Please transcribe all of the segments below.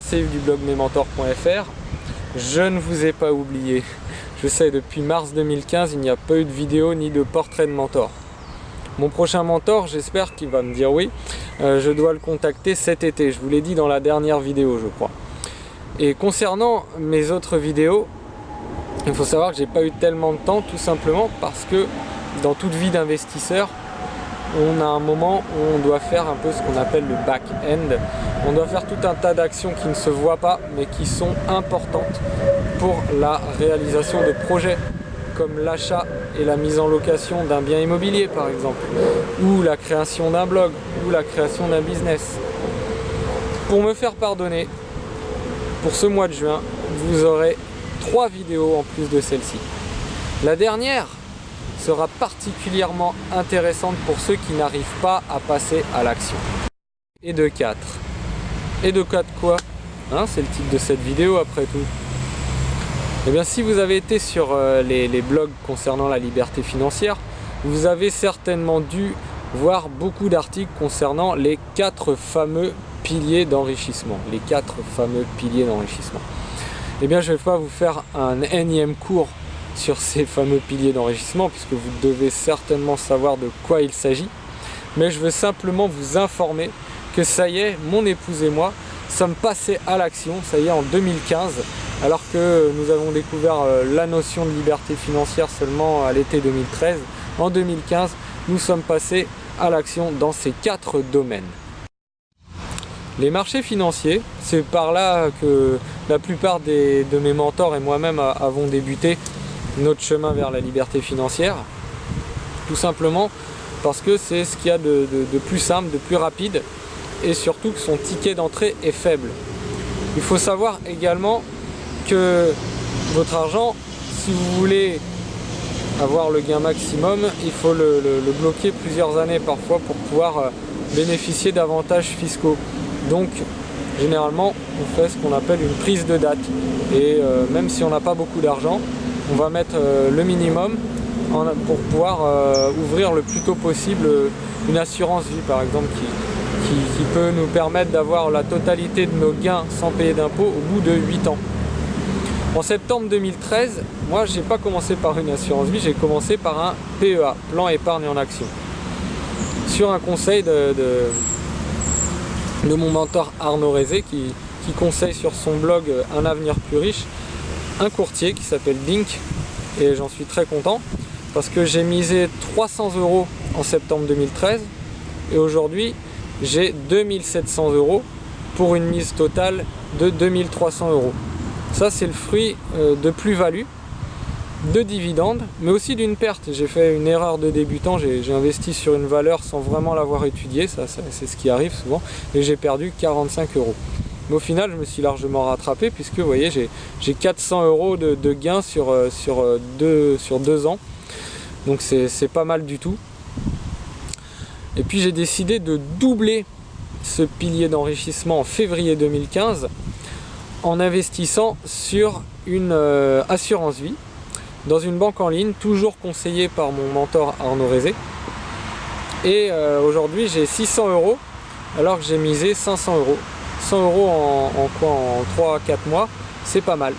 C'est du blog mesmentors.fr. Je ne vous ai pas oublié. Je sais, depuis mars 2015, il n'y a pas eu de vidéo ni de portrait de mentor. Mon prochain mentor, j'espère qu'il va me dire oui. Je dois le contacter cet été. Je vous l'ai dit dans la dernière vidéo, je crois. Et concernant mes autres vidéos, il faut savoir que j'ai pas eu tellement de temps, tout simplement parce que dans toute vie d'investisseur, on a un moment où on doit faire un peu ce qu'on appelle le back-end. On doit faire tout un tas d'actions qui ne se voient pas, mais qui sont importantes pour la réalisation de projets, comme l'achat et la mise en location d'un bien immobilier par exemple, ou la création d'un blog, ou la création d'un business. Pour me faire pardonner, pour ce mois de juin, vous aurez 3 vidéos en plus de celle-ci. La dernière sera particulièrement intéressante pour ceux qui n'arrivent pas à passer à l'action. Et de 4. Et de 4 quoi hein, c'est le titre de cette vidéo après tout. Eh bien si vous avez été sur les blogs concernant la liberté financière, vous avez certainement dû voir beaucoup d'articles concernant les 4 fameux piliers d'enrichissement. Les 4 fameux piliers d'enrichissement. Eh bien je ne vais pas vous faire un énième cours sur ces fameux piliers d'enrichissement puisque vous devez certainement savoir de quoi il s'agit, mais je veux simplement vous informer que ça y est, mon épouse et moi sommes passés à l'action, ça y est, en 2015, alors que nous avons découvert la notion de liberté financière seulement à l'été 2013. En 2015, nous sommes passés à l'action dans ces 4 domaines. Les marchés financiers, c'est par là que la plupart de mes mentors et moi-même avons débuté notre chemin vers la liberté financière, tout simplement parce que c'est ce qu'il y a de plus simple, de plus rapide, et surtout que son ticket d'entrée est faible. Il faut savoir également que votre argent, si vous voulez avoir le gain maximum, il faut le bloquer plusieurs années parfois pour pouvoir bénéficier d'avantages fiscaux. Donc généralement on fait ce qu'on appelle une prise de date, et même si on n'a pas beaucoup d'argent, on va mettre le minimum pour pouvoir ouvrir le plus tôt possible une assurance vie par exemple qui peut nous permettre d'avoir la totalité de nos gains sans payer d'impôts au bout de 8 ans. En septembre 2013, moi j'ai pas commencé par une assurance vie, j'ai commencé par un PEA, plan épargne en action. Sur un conseil de mon mentor Arnaud Rézé qui conseille sur son blog Un avenir plus riche, un courtier qui s'appelle Dink, et j'en suis très content parce que j'ai misé 300 € en septembre 2013 et aujourd'hui j'ai 2700 € pour une mise totale de 2300 €. Ça c'est le fruit de plus-value, de dividendes, mais aussi d'une perte. J'ai fait une erreur de débutant, j'ai investi sur une valeur sans vraiment l'avoir étudiée, ça c'est ce qui arrive souvent, et j'ai perdu 45 €. Mais au final, je me suis largement rattrapé puisque vous voyez, j'ai 400 € de gains sur 2 ans. Donc c'est pas mal du tout. Et puis j'ai décidé de doubler ce pilier d'enrichissement en février 2015 en investissant sur une assurance vie dans une banque en ligne, toujours conseillée par mon mentor Arnaud Rézé. Et aujourd'hui, j'ai 600 € alors que j'ai misé 500 €. 100 € en 3 à 4 mois, c'est pas mal.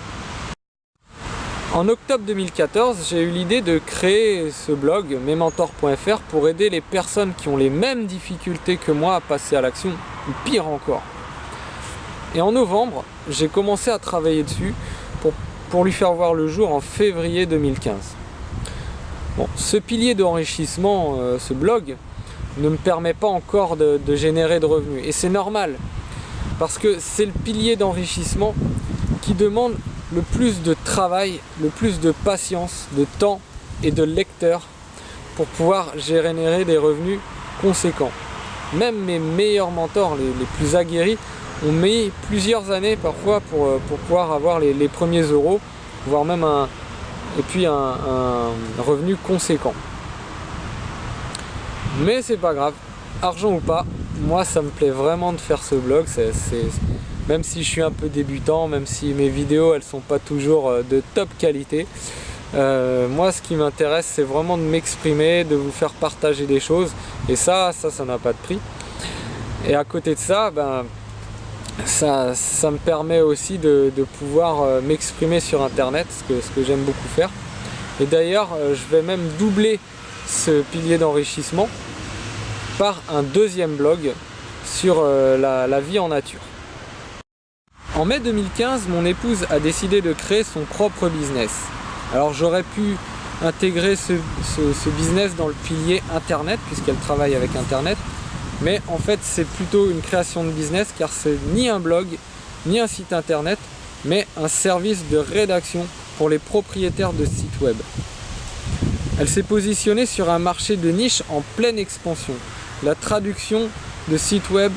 En octobre 2014, j'ai eu l'idée de créer ce blog mesmentors.fr pour aider les personnes qui ont les mêmes difficultés que moi à passer à l'action, ou pire encore. Et en novembre, j'ai commencé à travailler dessus pour lui faire voir le jour en février 2015. Bon, ce pilier d'enrichissement, ce blog, ne me permet pas encore de générer de revenus. Et c'est normal. Parce que c'est le pilier d'enrichissement qui demande le plus de travail, le plus de patience, de temps et de lecteurs pour pouvoir générer des revenus conséquents. Même mes meilleurs mentors, les plus aguerris, ont mis plusieurs années parfois pour pouvoir avoir les premiers euros, voire même un revenu conséquent. Mais c'est pas grave, argent ou pas, moi ça me plaît vraiment de faire ce blog, même si je suis un peu débutant, même si mes vidéos elles sont pas toujours de top qualité, moi ce qui m'intéresse c'est vraiment de m'exprimer, de vous faire partager des choses, et ça n'a pas de prix. Et à côté de ça, Ça me permet aussi de pouvoir m'exprimer sur internet, ce que j'aime beaucoup faire. Et d'ailleurs, je vais même doubler ce pilier d'enrichissement par un deuxième blog sur la vie en nature. En mai 2015, mon épouse a décidé de créer son propre business. Alors j'aurais pu intégrer ce business dans le pilier internet, puisqu'elle travaille avec internet, mais en fait c'est plutôt une création de business, car c'est ni un blog, ni un site internet, mais un service de rédaction pour les propriétaires de sites web. Elle s'est positionnée sur un marché de niche en pleine expansion, la traduction de sites web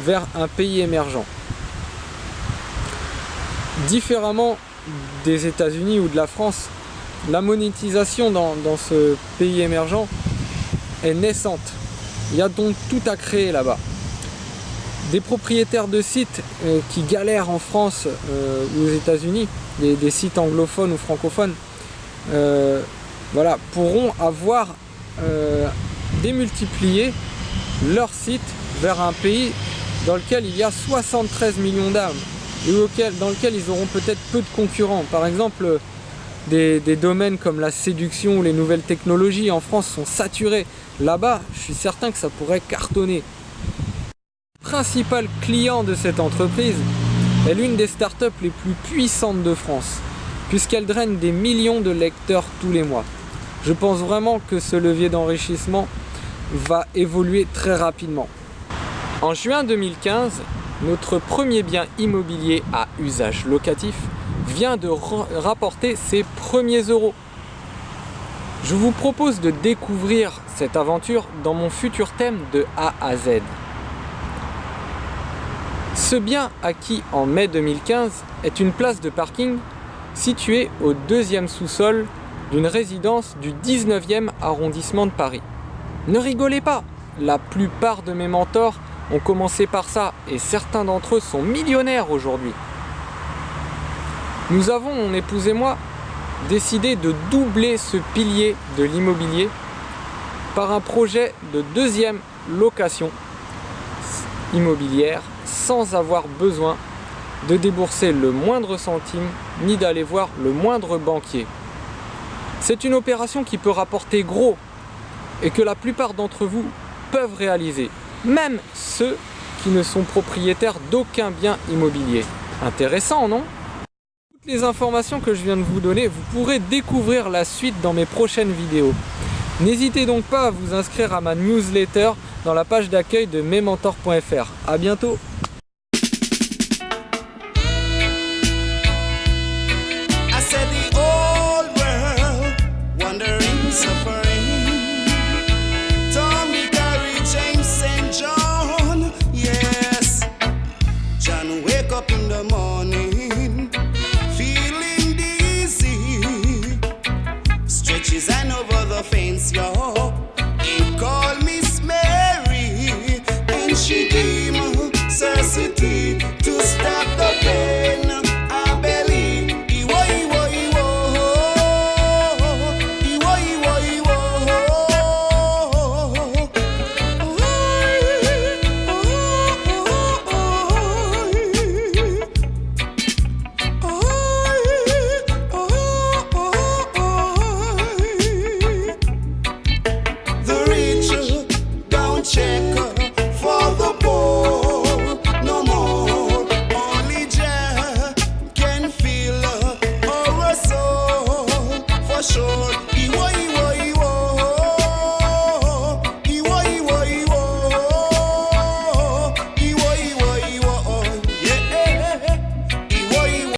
vers un pays émergent. Différemment des États-Unis ou de la France, la monétisation dans ce pays émergent est naissante. Il y a donc tout à créer là-bas. Des propriétaires de sites qui galèrent en France ou aux États-Unis, des sites anglophones ou francophones, voilà, pourront avoir démultiplié leur site vers un pays dans lequel il y a 73 millions d'âmes et dans lequel ils auront peut-être peu de concurrents. Par exemple, des domaines comme la séduction ou les nouvelles technologies en France sont saturés. Là-bas, je suis certain que ça pourrait cartonner. Le principal client de cette entreprise est l'une des startups les plus puissantes de France, puisqu'elle draine des millions de lecteurs tous les mois. Je pense vraiment que ce levier d'enrichissement va évoluer très rapidement. En juin 2015, notre premier bien immobilier à usage locatif vient de rapporter ses premiers euros. Je vous propose de découvrir cette aventure dans mon futur thème de A à Z. Ce bien acquis en mai 2015 est une place de parking située au 2e sous-sol d'une résidence du 19e arrondissement de Paris. Ne rigolez pas, la plupart de mes mentors ont commencé par ça et certains d'entre eux sont millionnaires aujourd'hui. Nous avons, mon épouse et moi, décidé de doubler ce pilier de l'immobilier par un projet de deuxième location immobilière sans avoir besoin de débourser le moindre centime ni d'aller voir le moindre banquier. C'est une opération qui peut rapporter gros et que la plupart d'entre vous peuvent réaliser, même ceux qui ne sont propriétaires d'aucun bien immobilier. Intéressant, non ? Toutes les informations que je viens de vous donner, vous pourrez découvrir la suite dans mes prochaines vidéos. N'hésitez donc pas à vous inscrire à ma newsletter dans la page d'accueil de mesmentors.fr. À bientôt!